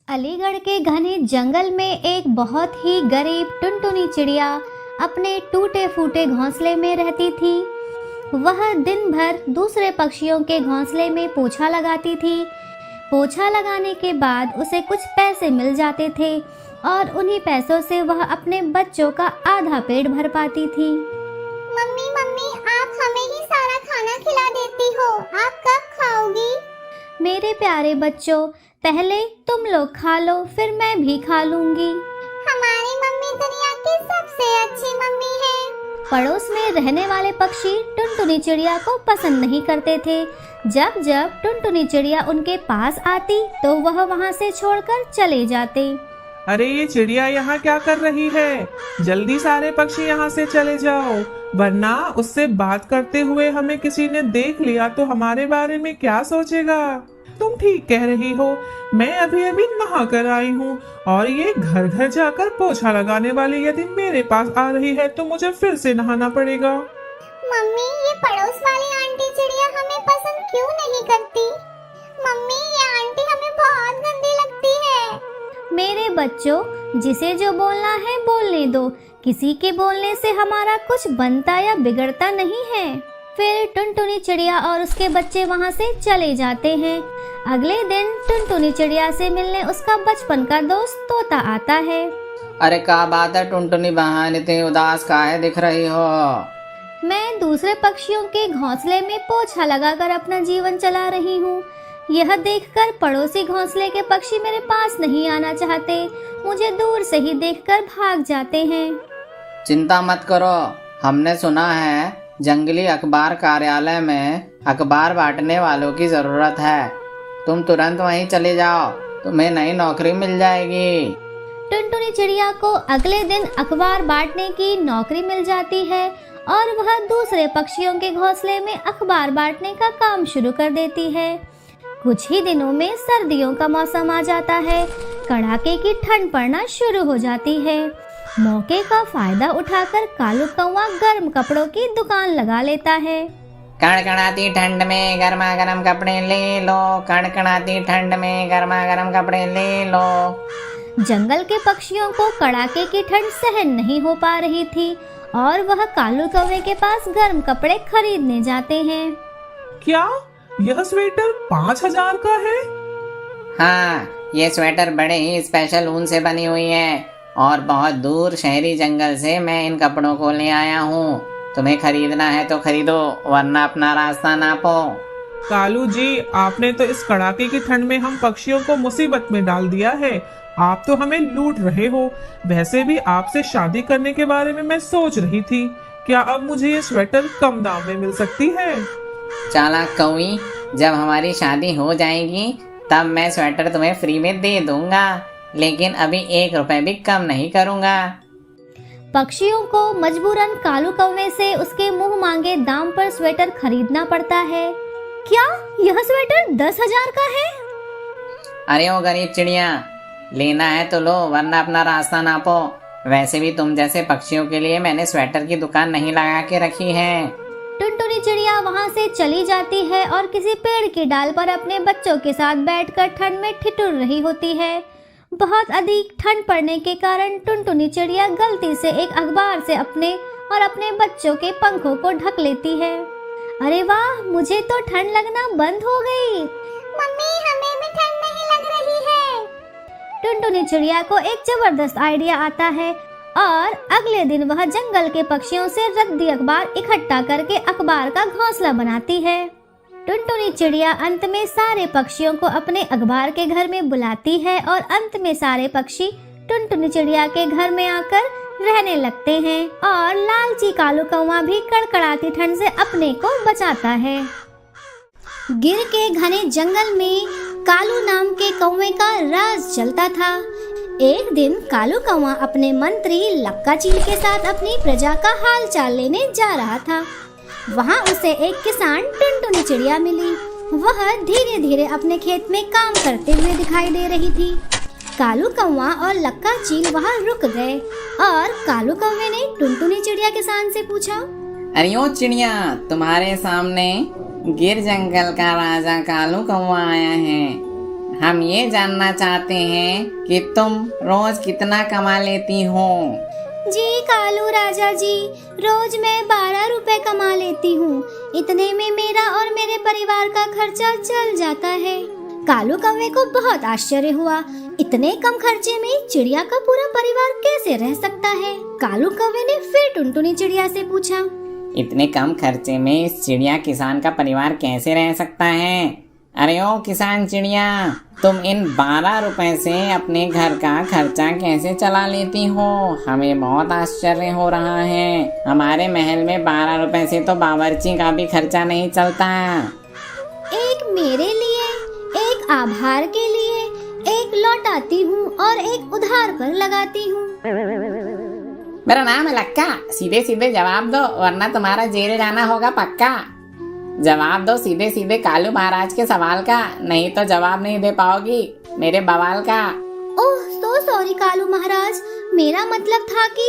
अलीगढ़ के घने जंगल में एक बहुत ही गरीब टुनटुनी चिड़िया अपने टूटे फूटे घोंसले में रहती थी। वह दिन भर दूसरे पक्षियों के घोंसले में पोछा लगाती थी। पोछा लगाने के बाद उसे कुछ पैसे मिल जाते थे और उन्हीं पैसों से वह अपने बच्चों का आधा पेट भर पाती थी। मम्मी मम्मी, आप हमें ही सारा खाना खिला देती हो, आप कब खाओगी? मेरे प्यारे बच्चों, पहले तुम लोग खा लो, फिर मैं भी खा लूंगी। हमारी मम्मी दुनिया की सबसे अच्छी मम्मी है। पड़ोस में रहने वाले पक्षी टुनटुनी चिड़िया को पसंद नहीं करते थे। जब जब टुनटुनी चिड़िया उनके पास आती तो वह वहां से छोड़कर चले जाते। अरे ये चिड़िया यहाँ क्या कर रही है? जल्दी सारे पक्षी यहाँ से चले जाओ, वरना उससे बात करते हुए हमें किसी ने देख लिया तो हमारे बारे में क्या सोचेगा। तुम ठीक कह रही हो, मैं अभी अभी नहा कर आई हूँ और ये घर घर जाकर पोछा लगाने वाली यदि मेरे पास आ रही है तो मुझे फिर से नहाना पड़ेगा। मम्मी, ये पड़ोस वाली आंटी चिड़िया हमें पसंद क्यों नहीं करती? मम्मी, ये आंटी हमें बहुत गंदी लगती है। मेरे बच्चों, जिसे जो बोलना है बोलने दो, किसी के बोलने से हमारा कुछ बनता या बिगड़ता नहीं है। फिर टुनटुनी चिड़िया और उसके बच्चे वहाँ से चले जाते हैं। अगले दिन टुनटुनी चिड़िया से मिलने उसका बचपन का दोस्त तोता आता है। अरे क्या बात है टुनटुनी बहन, इतनी उदास काहे दिख रही हो? मैं दूसरे पक्षियों के घोंसले में पोछा लगाकर अपना जीवन चला रही हूँ। यह देखकर पड़ोसी घोंसले के पक्षी मेरे पास नहीं आना चाहते, मुझे दूर से ही देखकर भाग जाते हैं। चिंता मत करो, हमने सुना है जंगली अखबार कार्यालय में अखबार बांटने वालों की जरूरत है। तुम तुरंत वहीं चले जाओ, तुम्हें नई नौकरी मिल जाएगी। टुनटुनी चिड़िया को अगले दिन अखबार बांटने की नौकरी मिल जाती है और वह दूसरे पक्षियों के घोंसले में अखबार बांटने का काम शुरू कर देती है। कुछ ही दिनों में सर्दियों का मौसम आ जाता है। कड़ाके की ठंड पड़ना शुरू हो जाती है। मौके का फायदा उठाकर कालू कौवा गर्म कपड़ों की दुकान लगा लेता है। कड़कड़ाती ठंड में गर्मा गर्म कपड़े ले लो, कड़कड़ाती ठंड में गर्मा गर्म कपड़े ले लो। जंगल के पक्षियों को कड़ाके की ठंड सहन नहीं हो पा रही थी और वह कालू कौवे के पास गर्म कपड़े खरीदने जाते हैं। क्या यह स्वेटर 5,000 का है? हाँ, ये स्वेटर बड़े ही स्पेशल ऊन से बनी हुई है और बहुत दूर शहरी जंगल से मैं इन कपड़ों को ले आया हूँ। तुम्हें खरीदना है तो खरीदो, वरना अपना रास्ता नापो। कालू जी, आपने तो इस कड़ाके की ठंड में हम पक्षियों को मुसीबत में डाल दिया है। आप तो हमें लूट रहे हो। वैसे भी आपसे शादी करने के बारे में मैं सोच रही थी। क्या अब मुझे ये स्वेटर कम दाम में मिल सकती है? चालाक कौवी, जब हमारी शादी हो जाएगी तब मैं स्वेटर तुम्हें फ्री में दे दूंगा, लेकिन अभी 1 रुपए भी कम नहीं करूंगा। पक्षियों को मजबूरन कालू कौवे से उसके मुंह मांगे दाम पर स्वेटर खरीदना पड़ता है। क्या यह स्वेटर 10,000 का है? अरे ओ गरीब चिड़िया, लेना है तो लो, वरना अपना रास्ता नापो। वैसे भी तुम जैसे पक्षियों के लिए मैंने स्वेटर की दुकान नहीं लगा के रखी है। टुनटुनी चिड़िया वहां से चली जाती है और किसी पेड़ की डाल पर अपने बच्चों के साथ बैठकर ठंड में ठिठुर रही होती है। बहुत अधिक ठंड पड़ने के कारण टुनटुनी चिड़िया गलती से एक अखबार से अपने और अपने बच्चों के पंखों को ढक लेती है। अरे वाह, मुझे तो ठंड लगना बंद हो गई। मम्मी, हमें भी ठंड नहीं लग रही है। टुनटुनी चिड़िया को एक जबरदस्त आइडिया आता है और अगले दिन वह जंगल के पक्षियों से रद्दी अखबार इकट्ठा करके अखबार का घोंसला बनाती है। टुनटुनी चिड़िया अंत में सारे पक्षियों को अपने अखबार के घर में बुलाती है और अंत में सारे पक्षी टुनटुनी चिड़िया के घर में आकर रहने लगते हैं और लालची कालू कौवा भी कड़कड़ाती ठंड से अपने को बचाता है। गिर के घने जंगल में कालू नाम के कौवे का राज चलता था। एक दिन कालू कौवा अपने मंत्री लक्का चील के साथ अपनी प्रजा का हाल चाल लेने जा रहा था। वहाँ उसे एक किसान टुनटुनी चिड़िया मिली। वह धीरे धीरे अपने खेत में काम करते हुए दिखाई दे रही थी। कालू कौवा और लक्का चील वहाँ रुक गए और कालू कौवे ने टुनटुनी चिड़िया किसान से पूछा, अरे ओ चिड़िया, तुम्हारे सामने गिर जंगल का राजा कालू कौवा आया है। हम ये जानना चाहते हैं कि तुम रोज कितना कमा लेती हो। जी कालू राजा जी, रोज मैं 12 रुपए कमा लेती हूँ। इतने में मेरा और मेरे परिवार का खर्चा चल जाता है। कालू कौवे को बहुत आश्चर्य हुआ, इतने कम खर्चे में चिड़िया का पूरा परिवार कैसे रह सकता है। कालू कौवे ने फिर टुनटुनी चिड़िया से पूछा, इतने कम खर्चे में इस चिड़िया किसान का परिवार कैसे रह सकता है? अरे ओ किसान चिड़िया, तुम इन 12 रुपए से अपने घर का खर्चा कैसे चला लेती हो? हमें बहुत आश्चर्य हो रहा है। हमारे महल में 12 रुपए से तो बावर्ची का भी खर्चा नहीं चलता। एक मेरे लिए, एक आभार के लिए, एक लौटाती हूँ और एक उधार पर लगाती हूँ। मेरा नाम है लक्का, सीधे सीधे जवाब दो वरना तुम्हारा जेल जाना होगा पक्का। जवाब दो सीधे सीधे कालू महाराज के सवाल का, नहीं तो जवाब नहीं दे पाओगी मेरे बवाल का। ओह सो सॉरी कालू महाराज, मेरा मतलब था कि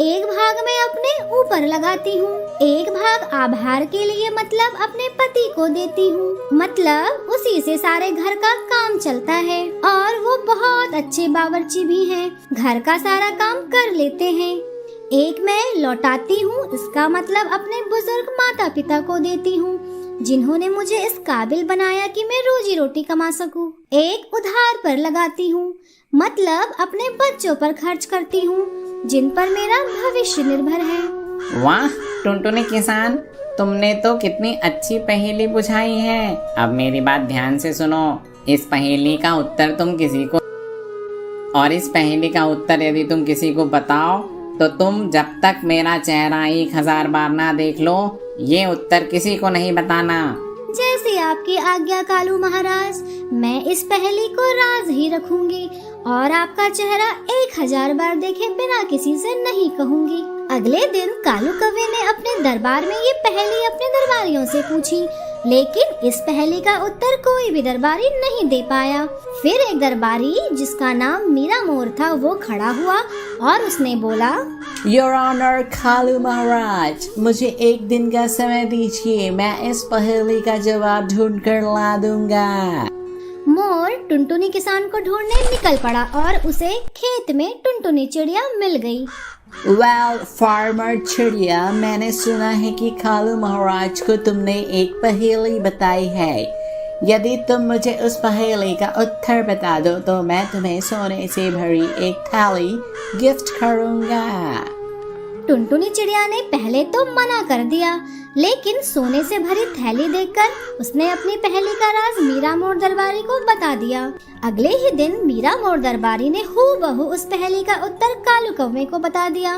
एक भाग मैं अपने ऊपर लगाती हूँ, एक भाग आभार के लिए मतलब अपने पति को देती हूँ। मतलब उसी से सारे घर का काम चलता है और वो बहुत अच्छे बावर्ची भी हैं, घर का सारा काम कर लेते हैं। एक मैं लौटाती हूँ, इसका मतलब अपने बुजुर्ग माता पिता को देती हूँ जिन्होंने मुझे इस काबिल बनाया कि मैं रोजी रोटी कमा सकूं। एक उधार पर लगाती हूँ, मतलब अपने बच्चों पर खर्च करती हूँ जिन पर मेरा भविष्य निर्भर है। वाह टुनटुनी किसान, तुमने तो कितनी अच्छी पहेली बुझाई है। अब मेरी बात ध्यान से सुनो। इस पहेली का उत्तर तुम किसी को और इस पहेली का उत्तर यदि तुम किसी को बताओ तो तुम जब तक मेरा चेहरा 1000 बार ना देख लो, ये उत्तर किसी को नहीं बताना। जैसे आपकी आज्ञा कालू महाराज, मैं इस पहेली को राज ही रखूंगी और आपका चेहरा 1000 बार देखे बिना किसी से नहीं कहूंगी। अगले दिन कालू कौवे ने अपने दरबार में ये पहेली अपने दरबारियों से पूछी, लेकिन इस पहेली का उत्तर कोई भी दरबारी नहीं दे पाया। फिर एक दरबारी जिसका नाम मीरा मोर था वो खड़ा हुआ और उसने बोला, योर ऑनर कालू महाराज, मुझे एक दिन का समय दीजिए, मैं इस पहेली का जवाब ढूंढ कर ला दूंगा। मोर टुनटुनी किसान को ढूंढने निकल पड़ा और उसे खेत में टुनटुनी चिड़िया मिल गई। वेल फार्मर चिड़िया, मैंने सुना है कि कालू महाराज को तुमने एक पहेली बताई है। यदि तुम मुझे उस पहेली का उत्तर बता दो तो मैं तुम्हें सोने से भरी एक थाली गिफ्ट करूंगा। टुनटुनी चिड़िया ने पहले तो मना कर दिया, लेकिन सोने से भरी थैली देखकर उसने अपनी पहेली का राज मीरा मोर दरबारी को बता दिया। अगले ही दिन मीरा मोर दरबारी ने हूबहू उस पहेली का उत्तर कालू कौवे को बता दिया।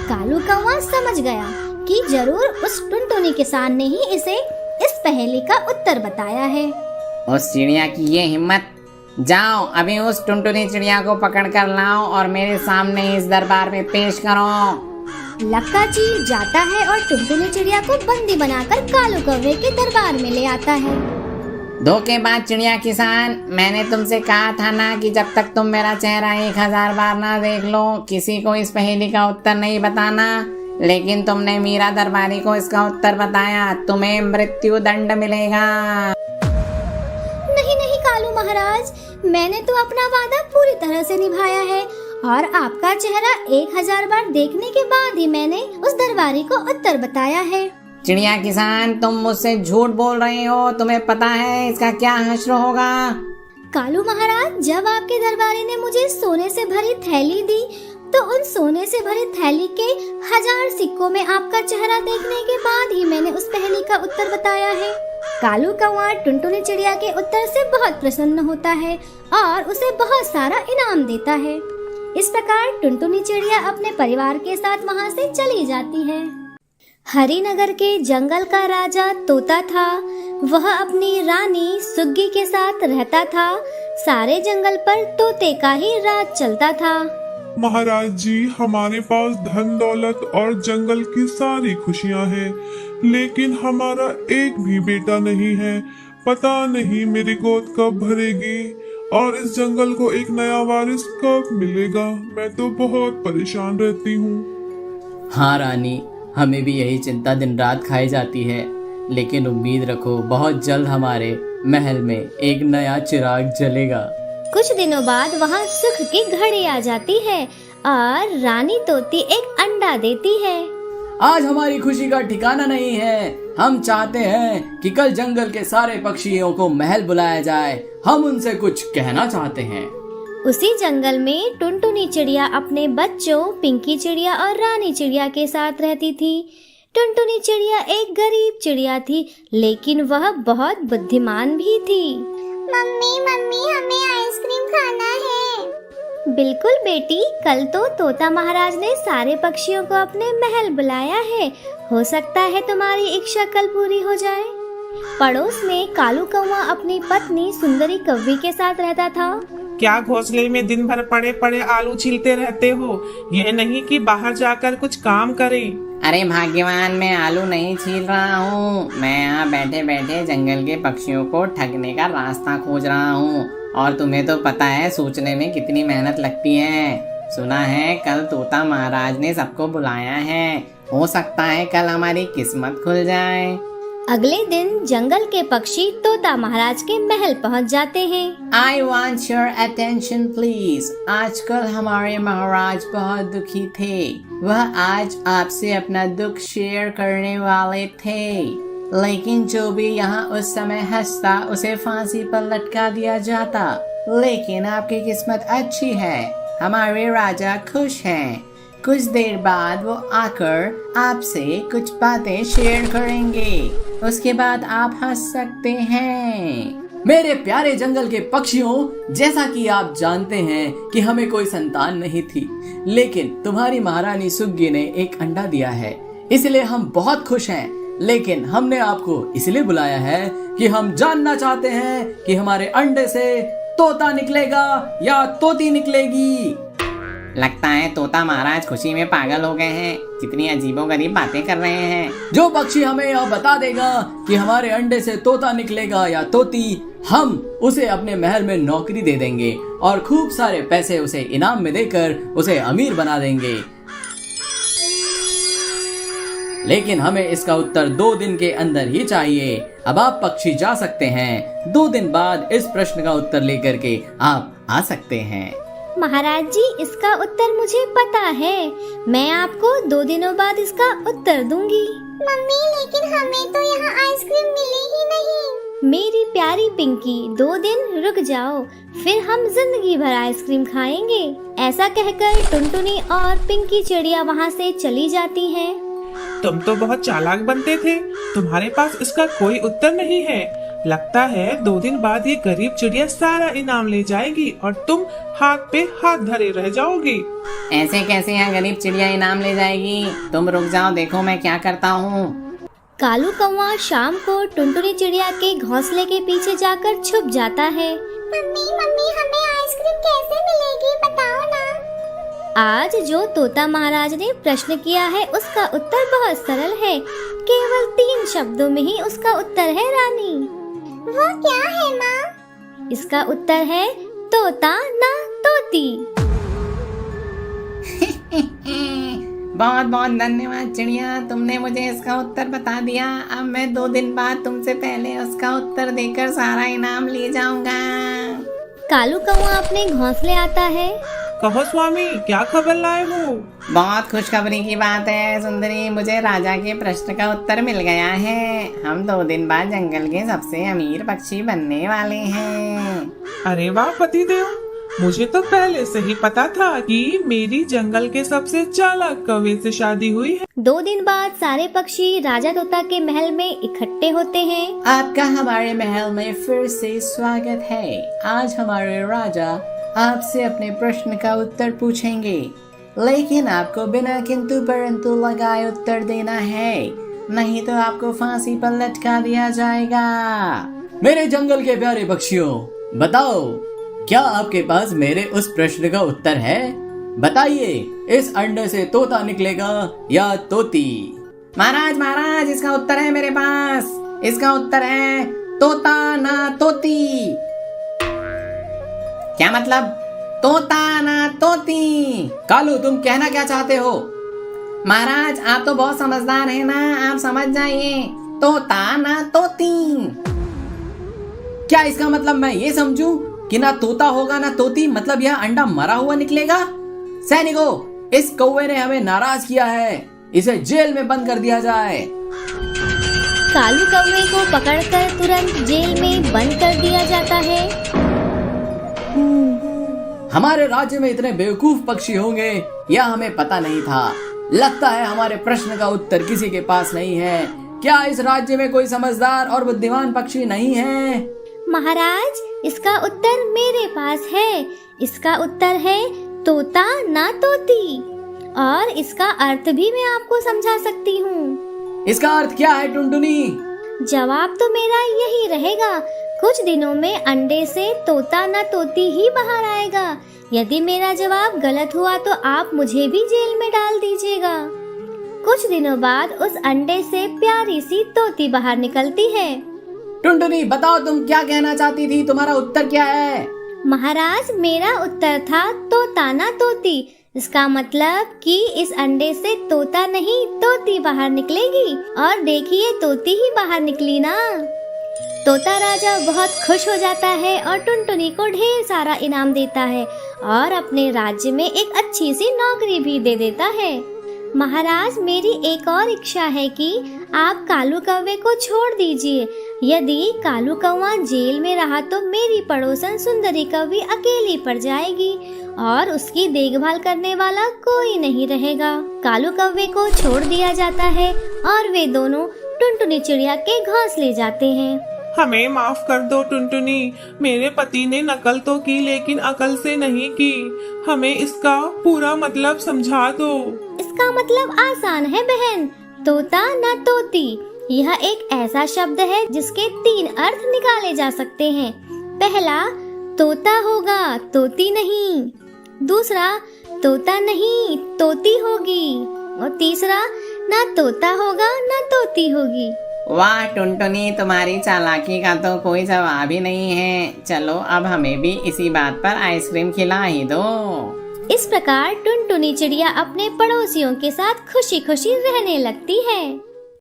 कालू कौवा समझ गया कि जरूर उस टुनटुनी किसान ने ही इसे इस पहेली का उत्तर बताया है। उस चिड़िया की ये हिम्मत! जाओ अभी उस टुनटुनी चिड़िया को पकड़ कर लाओ और मेरे सामने इस दरबार में पेश करो। लक्का चील जाता है और टुनटुनी चिड़िया को बंदी बनाकर कालू कौवे के दरबार में ले आता है। धोखेबाज चिड़िया किसान, मैंने तुमसे कहा था ना कि जब तक तुम मेरा चेहरा 1000 बार ना देख लो किसी को इस पहेली का उत्तर नहीं बताना, लेकिन तुमने मीरा दरबारी को इसका उत्तर बताया। तुम्हें मृत्यु दंड मिलेगा। नहीं नहीं कालू महाराज, मैंने तो अपना वादा पूरी तरह से निभाया है और आपका चेहरा 1000 बार देखने के बाद ही मैंने उस दरबारी को उत्तर बताया है। चिड़िया किसान, तुम मुझसे झूठ बोल रहे हो। तुम्हें पता है इसका क्या हश्र होगा? कालू महाराज, जब आपके दरबारी ने मुझे सोने से भरी थैली दी तो उन सोने से भरी थैली के 1000 सिक्कों में आपका चेहरा देखने के बाद ही मैंने उस पहेली का उत्तर बताया है। कालू कौवा टुनटुनी चिड़िया के उत्तर से बहुत प्रसन्न होता है और उसे बहुत सारा इनाम देता है। इस प्रकार टुनटुनी चिड़िया अपने परिवार के साथ वहाँ से चली जाती है। हरिनगर के जंगल का राजा तोता था। वह अपनी रानी सुग्गी के साथ रहता था। सारे जंगल पर तोते का ही राज चलता था। महाराज जी, हमारे पास धन दौलत और जंगल की सारी खुशियां हैं, लेकिन हमारा एक भी बेटा नहीं है। पता नहीं मेरी गोद कब भरेगी और इस जंगल को एक नया वारिस कब मिलेगा। मैं तो बहुत परेशान रहती हूँ। हाँ रानी, हमें भी यही चिंता दिन रात खाई जाती है, लेकिन उम्मीद रखो बहुत जल्द हमारे महल में एक नया चिराग जलेगा। कुछ दिनों बाद वहाँ सुख की घड़ी आ जाती है और रानी तोती एक अंडा देती है। आज हमारी खुशी का ठिकाना नहीं है। हम चाहते हैं कि कल जंगल के सारे पक्षियों को महल बुलाया जाए। हम उनसे कुछ कहना चाहते हैं। उसी जंगल में टुनटुनी चिड़िया अपने बच्चों पिंकी चिड़िया और रानी चिड़िया के साथ रहती थी। टुनटुनी चिड़िया एक गरीब चिड़िया थी, लेकिन वह बहुत बुद्धिमान भी थी। मम्मी मम्मी हमें आइसक्रीम खाना है। बिल्कुल बेटी, कल तो तोता महाराज ने सारे पक्षियों को अपने महल बुलाया है। हो सकता है तुम्हारी इच्छा कल पूरी हो जाए। पड़ोस में कालू कौवा अपनी पत्नी सुंदरी कव्वी के साथ रहता था। क्या घोंसले में दिन भर पड़े पड़े आलू छीलते रहते हो? यह नहीं कि बाहर जाकर कुछ काम करें। अरे भाग्यवान, मैं आलू नहीं छील रहा हूँ। मैं यहाँ बैठे बैठे जंगल के पक्षियों को ठगने का रास्ता खोज रहा हूँ। और तुम्हें तो पता है सूचने में कितनी मेहनत लगती है। सुना है कल तोता महाराज ने सबको बुलाया है। हो सकता है कल हमारी किस्मत खुल जाए। अगले दिन जंगल के पक्षी तोता महाराज के महल पहुंच जाते हैं। I want your attention please। आजकल हमारे महाराज बहुत दुखी थे। वह आज आपसे अपना दुख शेयर करने वाले थे, लेकिन जो भी यहाँ उस समय हंसता उसे फांसी पर लटका दिया जाता। लेकिन आपकी किस्मत अच्छी है, हमारे राजा खुश हैं। कुछ देर बाद वो आकर आपसे कुछ बातें शेयर करेंगे। उसके बाद आप हंस सकते हैं। मेरे प्यारे जंगल के पक्षियों, जैसा कि आप जानते हैं कि हमें कोई संतान नहीं थी, लेकिन तुम्हारी महारानी सुग्गी ने एक अंडा दिया है, इसलिए हम बहुत खुश हैं। लेकिन हमने आपको इसलिए बुलाया है कि हम जानना चाहते हैं कि हमारे अंडे से तोता निकलेगा या तोती निकलेगी। लगता है तोता महाराज खुशी में पागल हो गए हैं। कितनी अजीबोगरीब बातें कर रहे हैं। जो पक्षी हमें यह बता देगा कि हमारे अंडे से तोता निकलेगा या तोती, हम उसे अपने महल में नौकरी दे देंगे और खूब सारे पैसे उसे इनाम में देकर उसे अमीर बना देंगे। लेकिन हमें इसका उत्तर 2 दिन के अंदर ही चाहिए। अब आप पक्षी जा सकते हैं। 2 दिन बाद इस प्रश्न का उत्तर लेकर के आप आ सकते हैं। महाराज जी, इसका उत्तर मुझे पता है। मैं आपको 2 दिनों बाद इसका उत्तर दूंगी। मम्मी लेकिन हमें तो यहाँ आइसक्रीम मिली ही नहीं। मेरी प्यारी पिंकी, 2 दिन रुक जाओ, फिर हम जिंदगी भर आइसक्रीम खाएंगे। ऐसा कहकर टुनटुनी और पिंकी चिड़िया वहाँ से चली जाती हैं। तुम तो बहुत चालाक बनते थे। तुम्हारे पास इसका कोई उत्तर नहीं है। लगता है 2 दिन बाद ये गरीब चिड़िया सारा इनाम ले जाएगी और तुम हाथ पे हाथ धरे रह जाओगी। ऐसे कैसे यहाँ गरीब चिड़िया इनाम ले जाएगी? तुम रुक जाओ, देखो मैं क्या करता हूँ। कालू कौवा शाम को टुनटुनी चिड़िया के घोंसले के पीछे जाकर छुप जाता है। मम्मी मम्मी हमें आइसक्रीम कैसे मिलेगी बताओ ना। आज जो तोता महाराज ने प्रश्न किया है उसका उत्तर बहुत सरल है। केवल 3 शब्दों में ही उसका उत्तर है रानी। वो क्या है माँ? इसका उत्तर है तोता ना तोती। बहुत बहुत धन्यवाद चिड़िया, तुमने मुझे इसका उत्तर बता दिया। अब मैं 2 दिन बाद तुमसे पहले उसका उत्तर देकर सारा इनाम ले जाऊंगा। कालू कौवा अपने घोंसले आता है। कहो स्वामी, क्या खबर लाए हो? बहुत खुशखबरी की बात है सुंदरी, मुझे राजा के प्रश्न का उत्तर मिल गया है। हम 2 दिन बाद जंगल के सबसे अमीर पक्षी बनने वाले हैं। अरे वाह पतिदेव, मुझे तो पहले से ही पता था कि मेरी जंगल के सबसे चालाक कौवे से शादी हुई है। 2 दिन बाद सारे पक्षी राजा तोता के महल में इकट्ठे होते हैं। आपका हमारे महल में फिर से स्वागत है। आज हमारे राजा आपसे अपने प्रश्न का उत्तर पूछेंगे, लेकिन आपको बिना किंतु परंतु लगाए उत्तर देना है, नहीं तो आपको फांसी पर लटका दिया जाएगा। मेरे जंगल के प्यारे पक्षियों, बताओ क्या आपके पास मेरे उस प्रश्न का उत्तर है? बताइए, इस अंडे से तोता निकलेगा या तोती? महाराज महाराज, इसका उत्तर है मेरे पास। इसका उत्तर है तोता ना तोती। क्या मतलब? तोता ना तोती। कालू, तुम कहना क्या चाहते हो? महाराज आप तो बहुत समझदार हैं ना, आप समझ जाइए। तोता ना तोती। क्या इसका मतलब मैं ये समझूं कि ना तोता होगा ना तोती, मतलब यह अंडा मरा हुआ निकलेगा? सैनिकों, इस कौवे ने हमें नाराज किया है, इसे जेल में बंद कर दिया जाए। कालू कौवे को पकड़कर तुरंत जेल में बंद कर दिया जाता है। हमारे राज्य में इतने बेवकूफ पक्षी होंगे यह हमें पता नहीं था। लगता है हमारे प्रश्न का उत्तर किसी के पास नहीं है। क्या इस राज्य में कोई समझदार और बुद्धिमान पक्षी नहीं है? महाराज, इसका उत्तर मेरे पास है। इसका उत्तर है तोता ना तोती, और इसका अर्थ भी मैं आपको समझा सकती हूँ। इसका अर्थ क्या है टुनटुनी? जवाब तो मेरा यही रहेगा। कुछ दिनों में अंडे से तोता ना तोती ही बाहर आएगा। यदि मेरा जवाब गलत हुआ तो आप मुझे भी जेल में डाल दीजिएगा। कुछ दिनों बाद उस अंडे से प्यारी सी तोती बाहर निकलती है। टुनटुनी, बताओ तुम क्या कहना चाहती थी, तुम्हारा उत्तर क्या है? महाराज, मेरा उत्तर था तोता ना तोती। इसका मतलब कि इस अंडे से तोता नहीं तोती बाहर निकलेगी, और देखिए तोती ही बाहर निकली ना। तोता राजा बहुत खुश हो जाता है और टुनटुनी को ढेर सारा इनाम देता है और अपने राज्य में एक अच्छी सी नौकरी भी दे देता है। महाराज, मेरी एक और इच्छा है कि आप कालू कौवे को छोड़ दीजिए। यदि कालू कौवा जेल में रहा तो मेरी पड़ोसन सुंदरी कौवी अकेली पड़ जाएगी और उसकी देखभाल करने वाला कोई नहीं रहेगा। कालू कौवे को छोड़ दिया जाता है और वे दोनों टुनटुनी चिड़िया के घोंसले जाते हैं। हमें माफ कर दो टुनटुनी, मेरे पति ने नकल तो की लेकिन अकल से नहीं की। हमें इसका पूरा मतलब समझा दो। इसका मतलब आसान है बहन, तोता ना तोती। यह एक ऐसा शब्द है जिसके 3 अर्थ निकाले जा सकते हैं। पहला, तोता होगा तोती नहीं। दूसरा, तोता नहीं तोती होगी। और तीसरा, ना तोता होगा ना तोती होगी। वाह टुनटुनी, तुम्हारी चालाकी का तो कोई जवाब ही नहीं है। चलो अब हमें भी इसी बात पर आइसक्रीम खिला ही दो। इस प्रकार टुनटुनी चिड़िया अपने पड़ोसियों के साथ खुशी खुशी रहने लगती है।